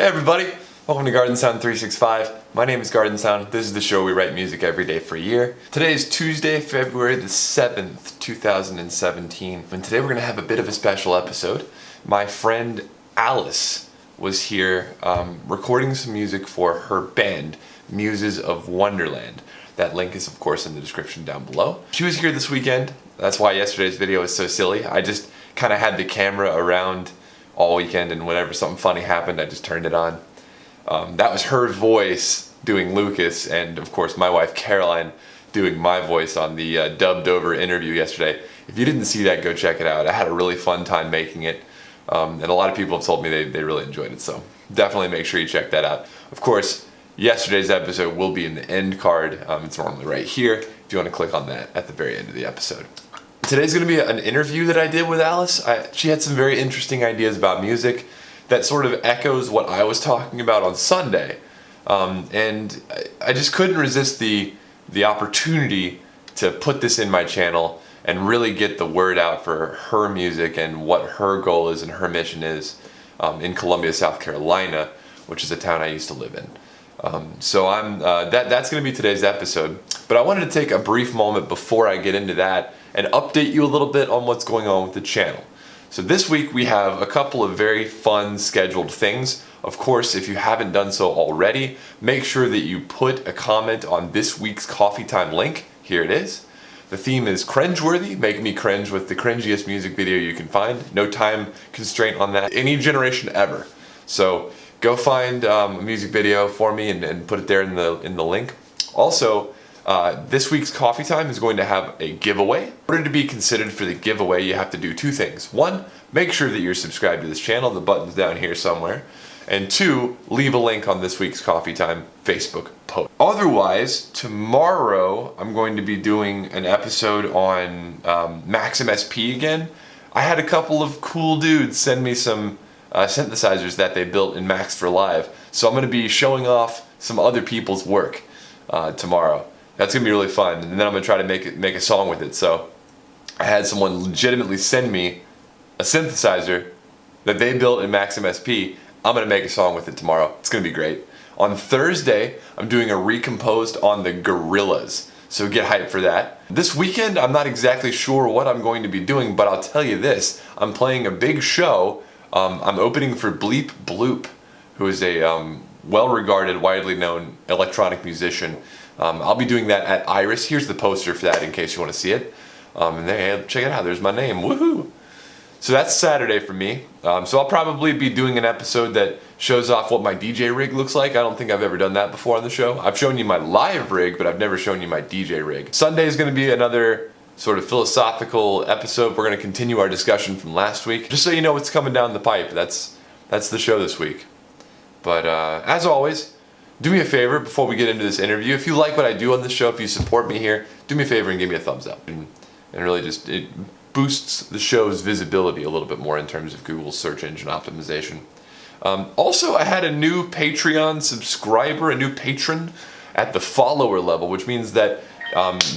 Hey everybody, welcome to Garden Sound 365. My name is Garden Sound. This is the show where we write music every day for a year. Today is Tuesday, February the 7th, 2017. And today we're going to have a bit of a special episode. My friend Alice was here recording some music for her band, Muses of Wonderland. That link is of course in the description down below. She was here this weekend. That's why yesterday's video was so silly. I just kind of had the camera around all weekend, and whenever something funny happened, I just turned it on. That was her voice doing Lucas, and of course my wife Caroline doing my voice on the dubbed over interview yesterday. If you didn't see that, go check it out. I had a really fun time making it, and a lot of people have told me they really enjoyed it, so definitely make sure you check that out. Of course, yesterday's episode will be in the end card. It's normally right here if you want to click on that at the very end of the episode. Today's going to be an interview that I did with Alice. She had some very interesting ideas about music that sort of echoes what I was talking about on Sunday. And I just couldn't resist the opportunity to put this in my channel and really get the word out for her music and what her goal is and her mission is in Columbia, South Carolina, which is a town I used to live in. So that's going to be today's episode. But I wanted to take a brief moment before I get into that and update you a little bit on what's going on with the channel. So this week we have a couple of very fun scheduled things. Of course, if you haven't done so already, make sure that you put a comment on this week's Coffee Time link. Here it is. The theme is cringeworthy, make me cringe with the cringiest music video you can find. No time constraint on that, any generation ever. So go find a music video for me and put it there in the link. Also, this week's Coffee Time is going to have a giveaway. In order to be considered for the giveaway, you have to do two things. One, make sure that you're subscribed to this channel. The button's down here somewhere. And two, leave a link on this week's Coffee Time Facebook post. Otherwise, tomorrow I'm going to be doing an episode on Maxim SP again. I had a couple of cool dudes send me some synthesizers that they built in Max for Live. So I'm going to be showing off some other people's work tomorrow. That's going to be really fun, and then I'm going to try to make a song with it. So I had someone legitimately send me a synthesizer that they built in Maxim SP. I'm going to make a song with it tomorrow. It's going to be great. On Thursday, I'm doing a recomposed on the Gorillas, so get hyped for that. This weekend, I'm not exactly sure what I'm going to be doing, but I'll tell you this. I'm playing a big show. I'm opening for Bleep Bloop, who is a well-regarded, widely known electronic musician. I'll be doing that at Iris. Here's the poster for that in case you want to see it. And there, check it out, there's my name, woohoo! So that's Saturday for me. So I'll probably be doing an episode that shows off what my DJ rig looks like. I don't think I've ever done that before on the show. I've shown you my live rig, but I've never shown you my DJ rig. Sunday is going to be another sort of philosophical episode. We're going to continue our discussion from last week. Just so you know what's coming down the pipe, that's the show this week. But as always, do me a favor before we get into this interview. If you like what I do on this show, if you support me here, do me a favor and give me a thumbs up. And really just, it boosts the show's visibility a little bit more in terms of Google's search engine optimization. Also, I had a new Patreon subscriber, a new patron at the follower level, which means that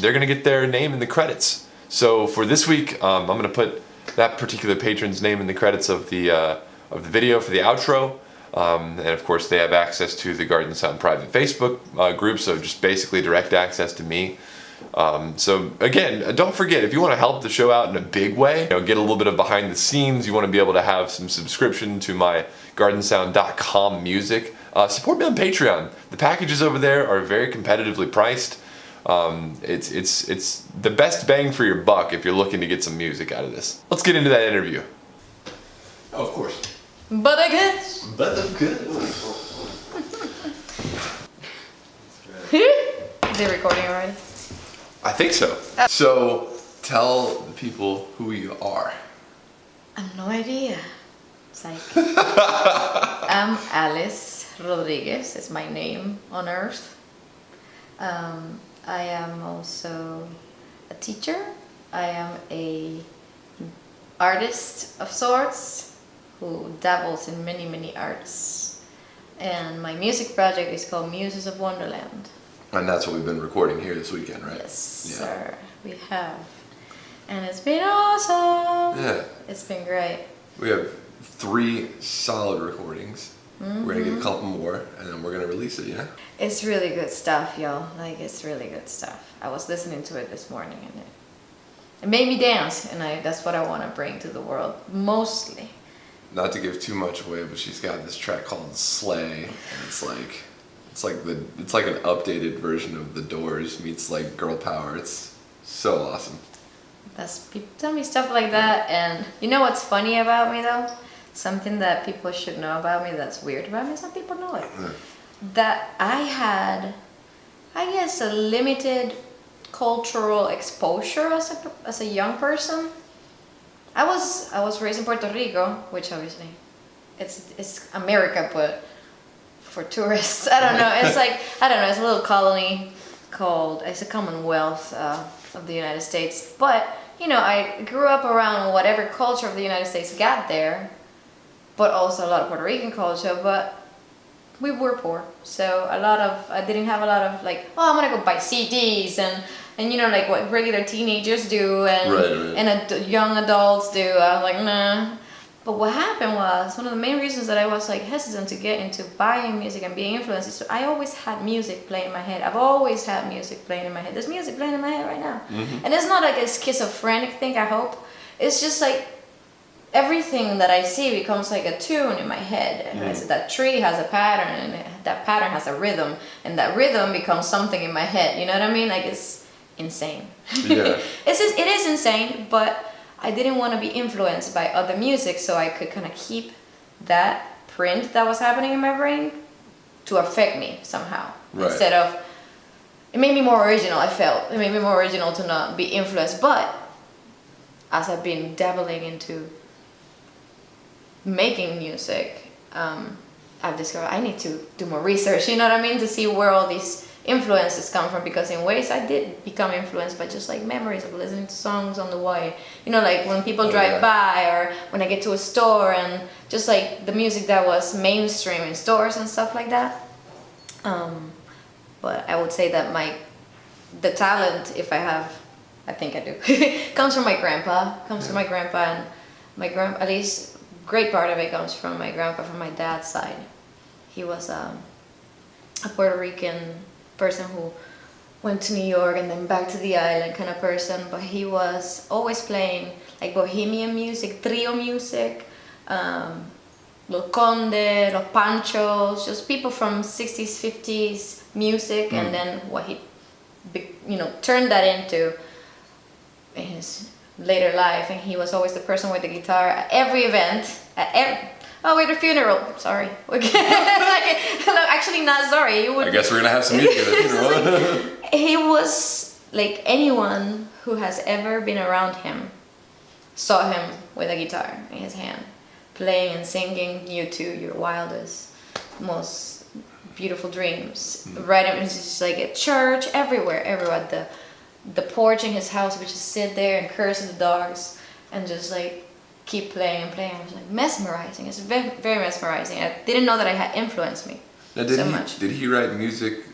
they're going to get their name in the credits. So for this week, I'm going to put that particular patron's name in the credits of the video for the outro. And of course they have access to the Garden Sound private Facebook group, so just basically direct access to me. So again, don't forget, if you want to help the show out in a big way, get a little bit of behind the scenes, you want to be able to have some subscription to my GARDNSOUND.com music, support me on Patreon. The packages over there are very competitively priced. It's the best bang for your buck if you're looking to get some music out of this. Let's get into that interview. Oh, of course. But I guess. But of course. Is it recording already? I think so. So, tell the people who you are. I have no idea. It's like I'm Alice Rodriguez. It's my name on earth. I am also a teacher. I am a artist of sorts who dabbles in many arts. And my music project is called Muses of Wonderland. And that's what we've been recording here this weekend, right? Yes, sir. We have. And it's been awesome. Yeah. It's been great. We have 3 solid recordings. We're gonna get a couple more, and then we're gonna release it. Yeah. It's really good stuff, y'all. Like, it's really good stuff. I was listening to it this morning, and it made me dance, and that's what I want to bring to the world, mostly. Not to give too much away, but she's got this track called Slay, and it's like an updated version of The Doors meets like girl power. It's so awesome. People tell me stuff like that, and you know what's funny about me though? Something that people should know about me that's weird about me, some people know it. That I had, I guess, a limited cultural exposure as a young person. I was raised in Puerto Rico, which obviously it's America, but for tourists. I don't know. It's like, I don't know. It's a little colony it's a Commonwealth of the United States. But you know, I grew up around whatever culture of the United States got there, but also a lot of Puerto Rican culture. But we were poor, so I didn't have a lot of like, oh, I'm gonna go buy CDs and you know, like what regular teenagers do and young adults do. I was like, nah. But what happened was, one of the main reasons that I was like hesitant to get into buying music and being influenced is I always had music playing in my head. I've always had music playing in my head. There's music playing in my head right now. And it's not like a schizophrenic thing, I hope. It's just like everything that I see becomes like a tune in my head. And that tree has a pattern, and that pattern has a rhythm, and that rhythm becomes something in my head. You know what I mean? Like, it's insane. Yeah. It is insane, but I didn't want to be influenced by other music, so I could kind of keep that print that was happening in my brain to affect me somehow. Right. Instead of, it made me more original, I felt. It made me more original to not be influenced. But as I've been dabbling into making music, I've discovered I need to do more research, you know what I mean? To see where all these influences come from, because in ways I did become influenced by just like memories of listening to songs on the way, you know, like when people drive by, or when I get to a store, and just like the music that was mainstream in stores and stuff like that. But I would say that the talent, if I think I do, comes from my grandpa. And my grandpa, at least great part of it comes from my grandpa from my dad's side. He was a Puerto Rican person who went to New York and then back to the island kind of person, but he was always playing like bohemian music, trio music, Los Conde, Los Panchos, just people from 60s, 50s music, and then what he, you know, turned that into in his later life. And he was always the person with the guitar at every event, at a funeral. Sorry. Actually, not sorry. I guess we're gonna have some music at the funeral. He was like, anyone who has ever been around him saw him with a guitar in his hand, playing and singing "You Too, Your Wildest, Most Beautiful Dreams." Right, it was just like at church, everywhere. The porch in his house, we just sit there and curse at the dogs and just like keep playing and playing. It was like mesmerizing. It's very, very mesmerizing. I didn't know that it had influenced me so much. Did he write music,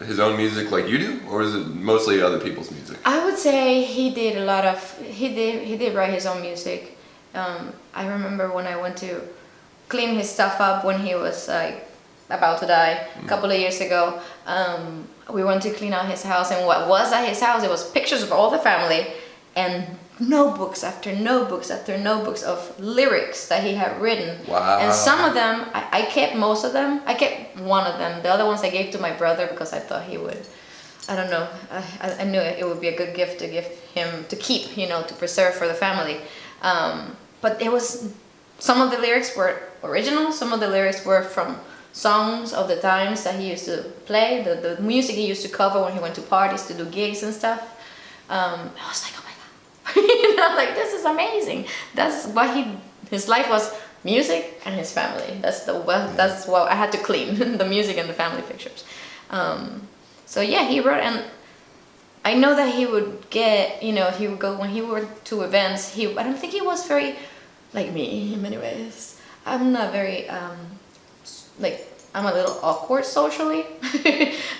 his own music like you do, or is it mostly other people's music? I would say he did a lot of. He did write his own music. I remember when I went to clean his stuff up when he was like about to die a couple of years ago. We went to clean out his house, and what was at his house, it was pictures of all the family and notebooks after notebooks after notebooks of lyrics that he had written. Wow. And some of them, I kept most of them. I kept one of them. The other ones I gave to my brother because I thought he would, I don't know, I knew it would be a good gift to give him, to keep, you know, to preserve for the family. But it was, some of the lyrics were original, some of the lyrics were from songs of the times that he used to play, the music he used to cover when he went to parties to do gigs and stuff. I was like, oh my God, you know, like, this is amazing. That's what his life was, music and his family. That's what I had to clean, the music and the family pictures. So yeah, he wrote, and I know that he would get, you know, he would go, when he went to events, I don't think he was very like me in many ways. I'm not very, I'm a little awkward socially,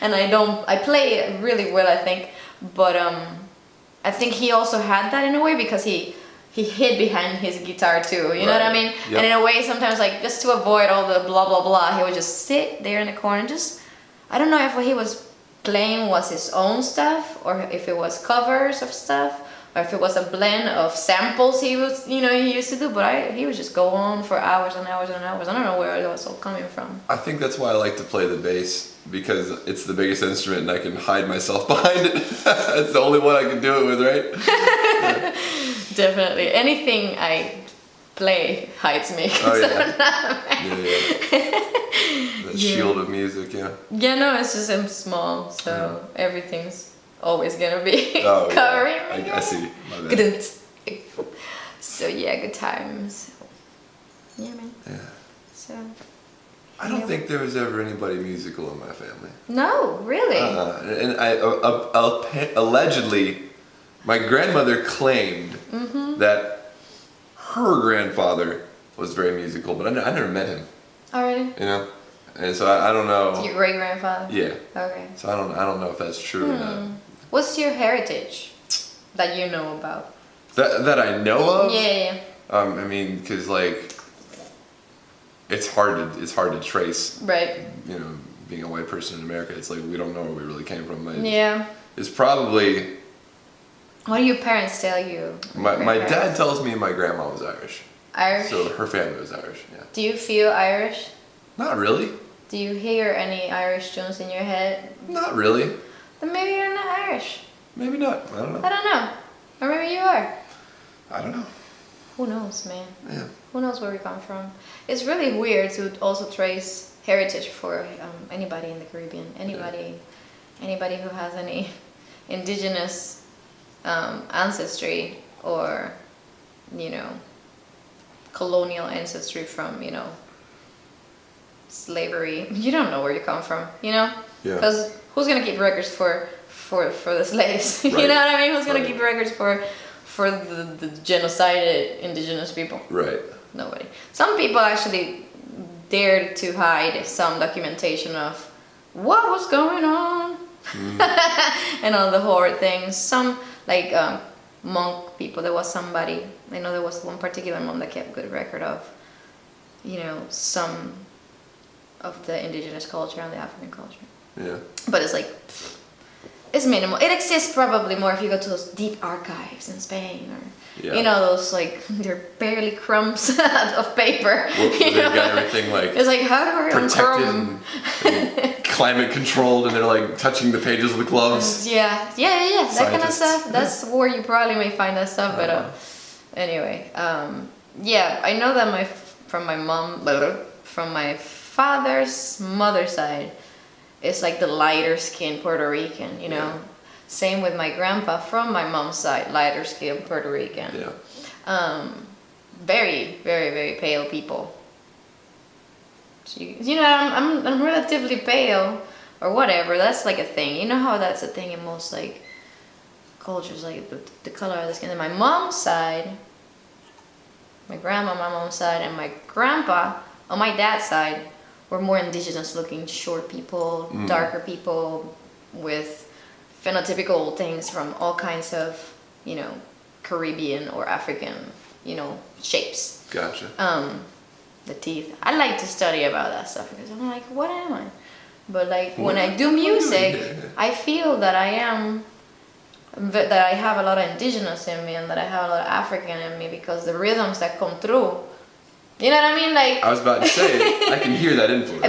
and I play really well, I think, but I think he also had that in a way, because he he hid behind his guitar too. You know what I mean? Yep. And in a way, sometimes like just to avoid all the blah blah blah, he would just sit there in the corner and just, I don't know if what he was playing was his own stuff or if it was covers of stuff or if it was a blend of samples he was, he used to do, but he would just go on for hours and hours and hours. I don't know where it was all coming from. I think that's why I like to play the bass, because it's the biggest instrument and I can hide myself behind it. That's the only one I can do it with, right? Yeah. Definitely. Anything I play hides me. Oh yeah. The shield of music, yeah. Yeah, no, it's just I'm small, so everything's always gonna be Oh, covering yeah. me. I see. My bad. So yeah, good times. Yeah, man. Yeah. So. I don't think there was ever anybody musical in my family. No, really. And allegedly, my grandmother claimed that her grandfather was very musical, but I never met him. Oh, really? And so I don't know. Your great grandfather. Yeah. Okay. So I don't know if that's true or not. What's your heritage that you know about? That I know of. Yeah. I mean, because like, it's hard to trace. Right. Being a white person in America, it's like we don't know where we really came from. It's probably. What do your parents tell you? My dad tells me my grandma was Irish. Irish? So her family was Irish, yeah. Do you feel Irish? Not really. Do you hear any Irish tunes in your head? Not really. Then maybe you're not Irish. Maybe not. I don't know. I don't know. Or maybe you are. I don't know. Who knows, man? Yeah. Who knows where we come from? It's really weird to also trace heritage for anybody in the Caribbean. Anybody who has any indigenous ancestry or, colonial ancestry from, slavery. You don't know where you come from, Yeah. Because who's gonna keep records for the slaves? Right. You know what I mean? Who's gonna keep records for the genocided indigenous people? Right. Nobody. Some people actually dared to hide some documentation of what was going on and all the horrid things. Some like monk people. There was somebody. I know there was one particular monk that kept good record of, some of the indigenous culture and the African culture. Yeah. But it's like, it's minimal. It exists probably more if you go to those deep archives in Spain or, those like, they're barely crumbs of paper. Well, they've got everything like it's like, how do I protected and climate controlled, and they're like touching the pages with gloves. Yeah. That kind of Scientists. stuff. That's where you probably may find that stuff. But anyway, I know that from my father's mother's side, it's like the lighter skinned Puerto Rican, Same with my grandpa from my mom's side, lighter skinned Puerto Rican. Yeah. Very, very, very pale people. So I'm relatively pale or whatever. That's like a thing. You know how that's a thing in most like cultures, like the color of the skin. And my mom's side, my grandma on my mom's side, and my grandpa on my dad's side were more indigenous looking, short people, darker people with phenotypical things from all kinds of, Caribbean or African, shapes. Gotcha. The teeth. I like to study about that stuff because I'm like, what am I? But like when I do music, I feel that I have a lot of indigenous in me and that I have a lot of African in me because the rhythms that come through. You know what I mean? Like I was about to say, I can hear that influence. I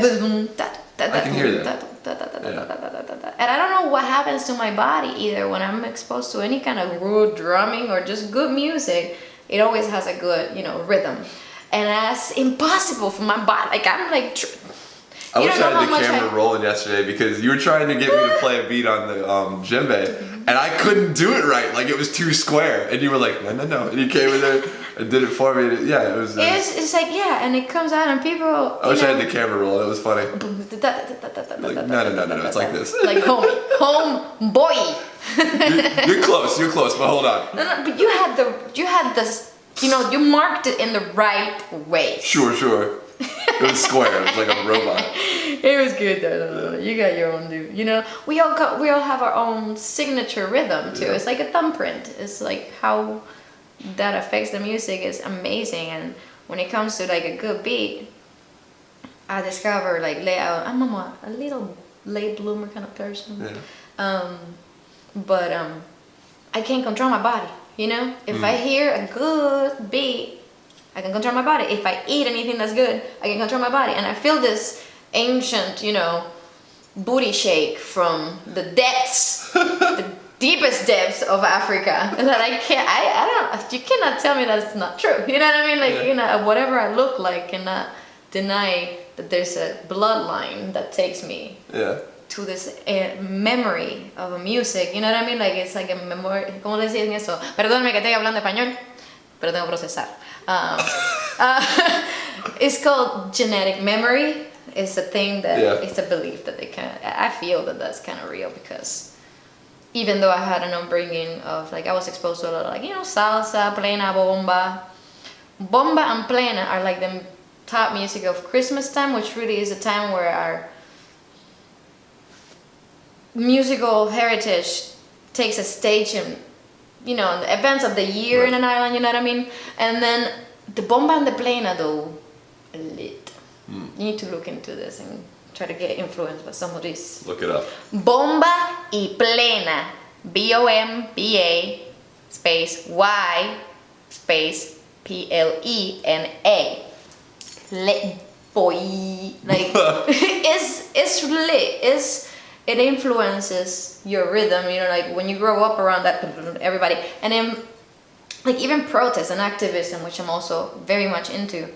can hear that. And I don't know what happens to my body either when I'm exposed to any kind of rude drumming or just good music. It always has a good, rhythm. And that's impossible for my body. Like I'm like... I wish I had the camera rolling yesterday because you were trying to get me to play a beat on the djembe, and I couldn't do it right. Like it was too square, and you were like, no, and you came in there and did it for me. It was. It's like and it comes out and people. I wish I had the camera rolling. It was funny. Like, no, it's like this. Like home boy. You're close, but hold on. No, but you had this. You marked it in the right way. Sure. It was square. It was like a robot. It was good though. No. You got your own dude. We all have our own signature rhythm too. Yeah. It's like a thumbprint. It's like how that affects the music is amazing. And when it comes to like a good beat, I discovered like I'm a little late bloomer kind of person. Yeah. But I can't control my body, you know? If I hear a good beat, I can control my body. If I eat anything that's good, I can control my body. And I feel this ancient, you know, booty shake from the depths, the deepest depths of Africa. And that I don't, you cannot tell me that it's not true. You know what I mean? Like, you know, whatever I look like cannot deny that there's a bloodline that takes me to this memory of a music. You know what I mean? Like, it's like a memory. ¿Cómo le dicen eso? Perdóname que estoy hablando español, pero tengo que procesar. It's called genetic memory. It's a thing that it's a belief that I feel that that's kind of real, because even though I had an upbringing of like, I was exposed to a lot of like, you know, salsa, plena, bomba. Bomba and plena are like the top music of Christmas time, which really is a time where our musical heritage takes a stage in, you know, the events of the year in an island, you know what I mean? And then the bomba and the plena though, lit. You need to look into this and try to get influenced by some of these. Look it up. Bomba y plena. BOMBA space Y space PLENA. Lit boy. Like it's lit. It influences your rhythm, you know, like when you grow up around that everybody. And then like even protest and activism, which I'm also very much into.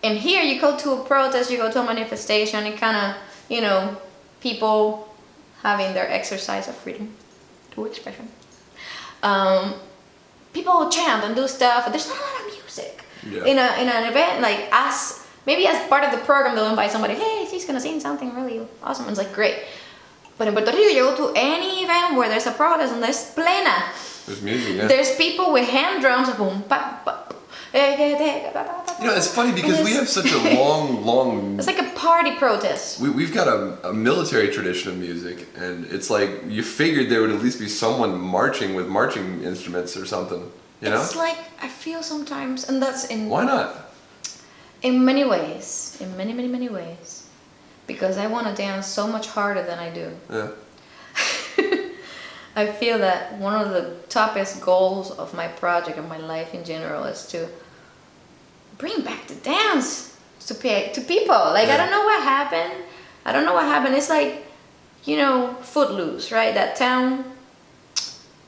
And here you go to a protest, you go to a manifestation, it kind of, you know, people having their exercise of freedom to expression. People will chant and do stuff, but there's not a lot of music. In an event, like maybe as part of the program they'll invite somebody, hey, she's gonna sing something really awesome, and it's like great. But in Puerto Rico, you go to any event where there's a protest and there's plena. There's music, There's people with hand drums, boom, pa, pa. You know, it's funny because we have such a long... It's like a party protest. We've got a military tradition of music, and it's like you figured there would at least be someone marching with marching instruments or something, you know? It's like, I feel sometimes, and that's in... Why not? In many ways. In many, many, many ways. Because I want to dance so much harder than I do. Yeah. I feel that one of the toughest goals of my project and my life in general is to bring back the dance to people. Like, I don't know what happened. It's like, you know, Footloose, right? That town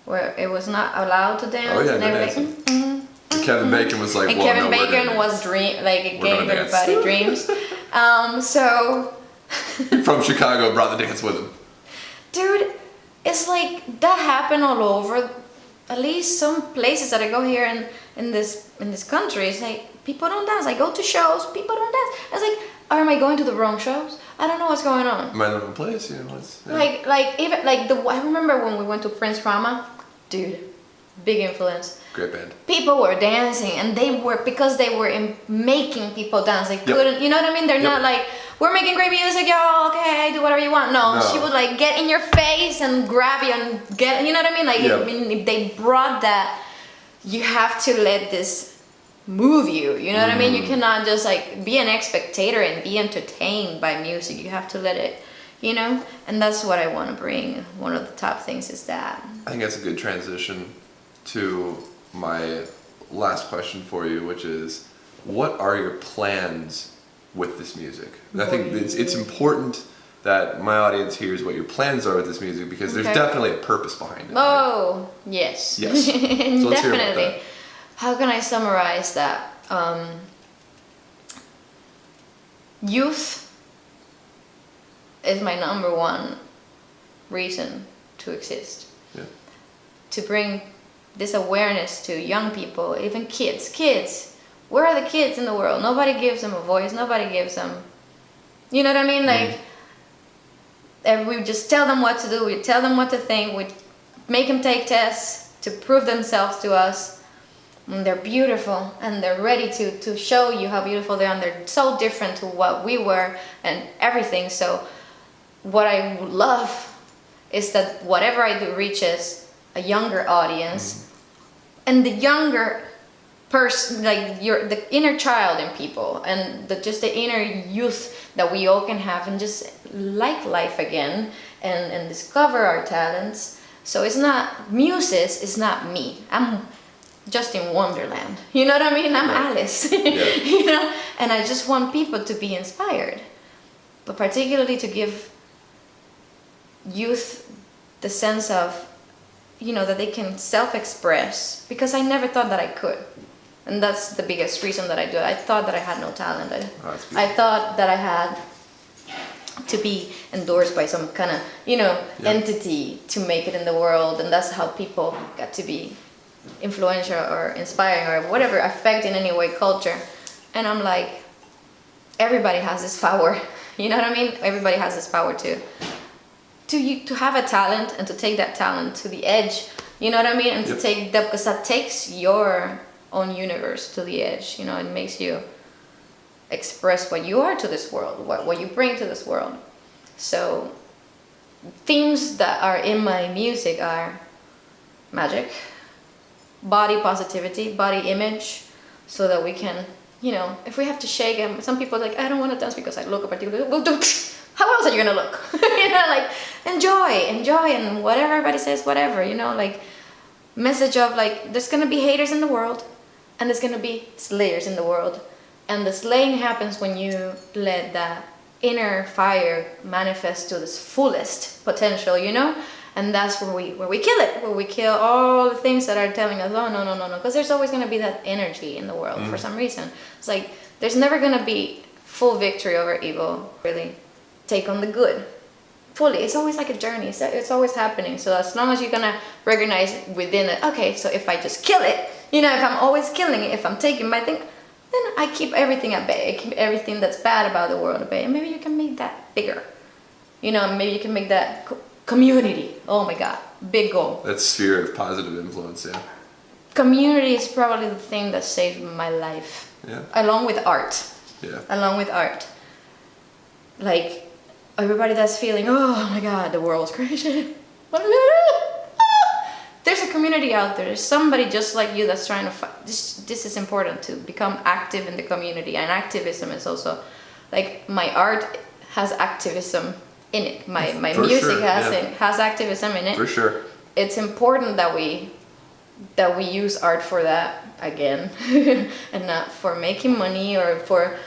where it was not allowed to dance. Oh, yeah, and they were like, and Kevin Bacon was like, and well, Kevin no, Bacon was gave everybody dreams. So from Chicago, brought the dance with him. Dude, it's like that happened all over. At least some places that I go here in this country, it's like people don't dance. I go to shows, people don't dance. It's like, am I going to the wrong shows? I don't know what's going on. Am I in the wrong place? You know, Like even like I remember when we went to Prince Rama, dude, big influence. Great band. People were dancing, and because they were making people dance. They couldn't, you know what I mean? They're not like, we're making great music, y'all. Okay, do whatever you want. No, she would like get in your face and grab you and get, you know what I mean? Like, I mean, if they brought that, you have to let this move you. You know what I mean? You cannot just like be an spectator and be entertained by music. You have to let it, you know. And that's what I want to bring. One of the top things is that. I think that's a good transition to my last question for you, which is, what are your plans with this music? And I think it's important that my audience hears what your plans are with this music, because there's definitely a purpose behind it. Oh, right? Yes. Yes. So let's hear about that. How can I summarize that? Youth is my number one reason to exist. Yeah. To bring this awareness to young people, even kids. Where are the kids in the world? Nobody gives them a voice. Nobody gives them, you know what I mean? Like, and we just tell them what to do. We tell them what to think. We make them take tests to prove themselves to us. And they're beautiful, and they're ready to show you how beautiful they are. And they're so different to what we were and everything. So what I would love is that whatever I do reaches a younger audience, and the younger person, like the inner child in people, and just the inner youth that we all can have, and just like life again, and discover our talents. So it's not Muses, it's not me. I'm just in Wonderland. You know what I mean? I'm Alice. You know, and I just want people to be inspired, but particularly to give youth the sense of, you know, that they can self-express, because I never thought that I could. And that's the biggest reason that I do it. I thought that I had no talent. I thought that I had to be endorsed by some kind of, you know, entity to make it in the world. And that's how people got to be influential or inspiring or whatever, affect in any way culture. And I'm like, everybody has this power. You know what I mean? Everybody has this power to have a talent, and to take that talent to the edge. You know what I mean? And to take that, because that takes your own universe to the edge. You know, it makes you express what you are to this world, what you bring to this world. So themes that are in my music are magic, body positivity, body image, so that we can, you know, if we have to shake them. Some people are like, I don't want to dance because I look a particular. Well, how else are you gonna look? You know, like enjoy, and whatever everybody says, whatever. You know, like message of like, there's gonna be haters in the world, and there's gonna be slayers in the world, and the slaying happens when you let that inner fire manifest to its fullest potential. You know, and that's where we kill it, where we kill all the things that are telling us, oh no, because there's always gonna be that energy in the world for some reason. It's like there's never gonna be full victory over evil. Really take on the good fully. It's always like a journey. It's always happening. So as long as you're gonna recognize within it, okay, so if I just kill it, you know, if I'm always killing it, if I'm taking my thing, then I keep everything at bay. I keep everything that's bad about the world at bay. And maybe you can make that bigger. You know, maybe you can make that community. Oh my God, big goal. That sphere of positive influence, yeah. Community is probably the thing that saved my life. Yeah. Along with art. Yeah. Along with art. Like, everybody that's feeling, oh my God, the world's crazy. What am I gonna do? There's a community out there. There's somebody just like you that's trying to fight. This is important, to become active in the community. And activism is also, like, my art has activism in it. My music has activism in it. For sure. It's important that we use art for that again, and not for making money or for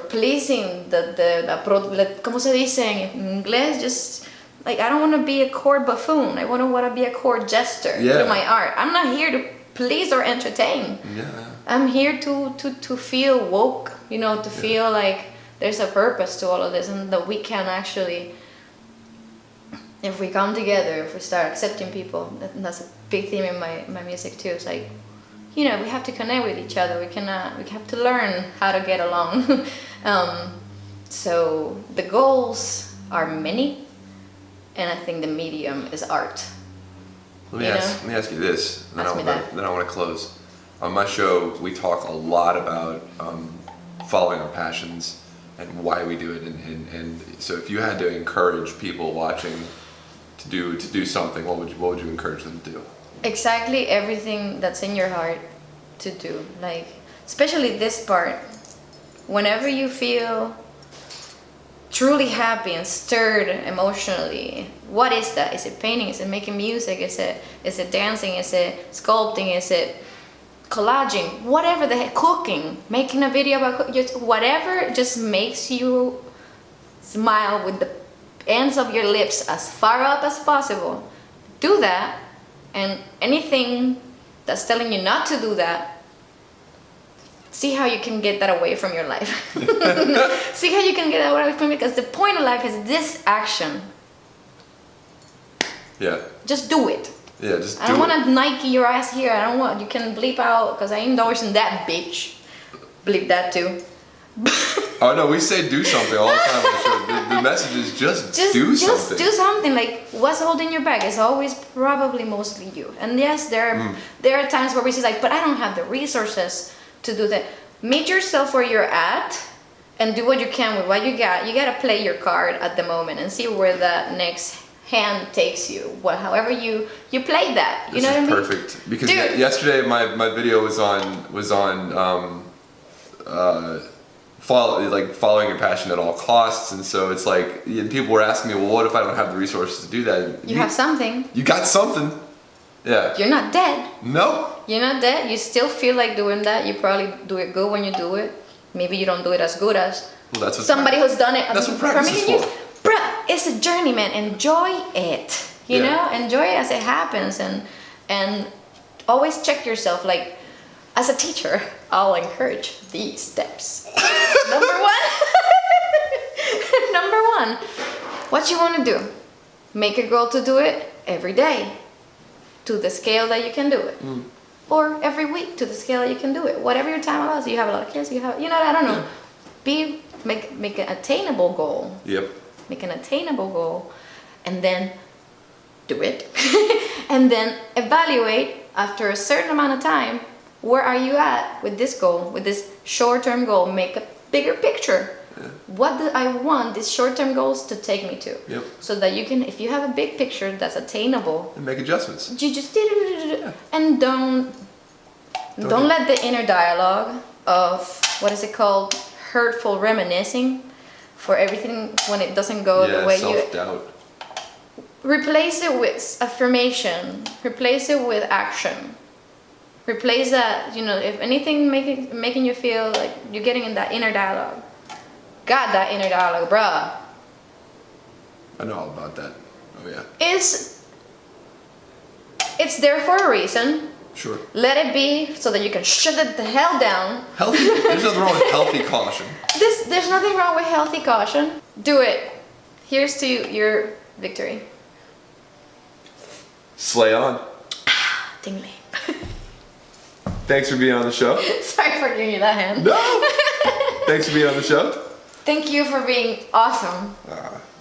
pleasing ¿cómo se dice en inglés? Just like, I don't want to be a court buffoon. I want to be a court jester through my art. I'm not here to please or entertain. Yeah. I'm here to feel woke, you know, to feel like there's a purpose to all of this, and that we can actually, if we come together, if we start accepting people, that's a big theme in my music too. It's like, you know, we have to connect with each other. We have to learn how to get along. So the goals are many, and I think the medium is art. Let me ask you this, then I want to close. On my show, we talk a lot about following our passions and why we do it, and so if you had to encourage people watching to do something, what would you encourage them to do? Exactly everything that's in your heart to do. Like, especially this part, whenever you feel truly happy and stirred emotionally, what is that? Is it painting? Is it making music? Is it dancing? Is it sculpting? Is it collaging? Whatever the heck, cooking, making a video about whatever just makes you smile with the ends of your lips as far up as possible. Do that. And anything that's telling you not to do that, see how you can get that away from your life. See how you can get that away from it, because the point of life is this action. Yeah. Just do it. Yeah, just do it. I don't want to Nike your ass here. I don't want, you can bleep out, because I ain't endorsing that bitch. Bleep that too. Oh no, we say do something all the time on the show. The message is just do something. Just do something. Like, what's holding you back? It's always probably mostly you. And yes, there are times where we say like, but I don't have the resources to do that. Meet yourself where you're at and do what you can with what you got. You gotta play your card at the moment and see where that next hand takes you, however you play that. You This know what I is mean? perfect because Dude. yesterday my video was on following your passion at all costs, and so it's like people were asking me, well, what if I don't have the resources to do that? You have something. You got something. Yeah. You're not dead. No. You're not dead. You still feel like doing that. You probably do it good when you do it. Maybe you don't do it as good as Well, that's what somebody who's done it That's what for practice many is years. for. Bruh, it's a journey, man. Enjoy it. You Yeah. know, enjoy it as it happens, and always check yourself. Like, as a teacher, I'll encourage these steps. Number one. Number one. What you want to do? Make a goal to do it every day, to the scale that you can do it. Or every week to the scale that you can do it. Whatever your time allows. You have a lot of kids, I don't know. Make an attainable goal. Yep. Make an attainable goal, and then do it. And then evaluate after a certain amount of time, where are you at with this goal, with this short-term goal? Make a bigger picture. Yeah. What do I want these short-term goals to take me to? Yep. So that you can, if you have a big picture that's attainable, And make adjustments. you just and don't let the inner dialogue of, what is it called, hurtful reminiscing for everything when it doesn't go the way you. Self-doubt. Replace it with affirmation. Replace it with action. Replace that, if anything making you feel like you're getting in that inner dialogue. Got that inner dialogue, bruh. I know all about that. Oh yeah. It's there for a reason. Sure. Let it be so that you can shut it the hell down. Healthy. There's nothing wrong with healthy caution. There's nothing wrong with healthy caution. Do it. Here's to your victory. Slay on. Dingly. Thanks for being on the show. Sorry for giving you that hand. No. Thanks for being on the show. Thank you for being awesome.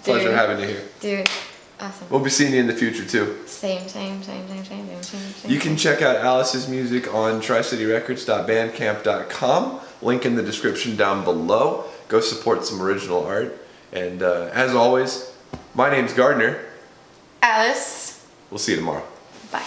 Pleasure Dude. having you here. Dude, awesome. We'll be seeing you in the future too. Same. You can check out Alice's music on tricityrecords.bandcamp.com. Link in the description down below. Go support some original art. And as always, my name's Gardner. Alice. We'll see you tomorrow. Bye.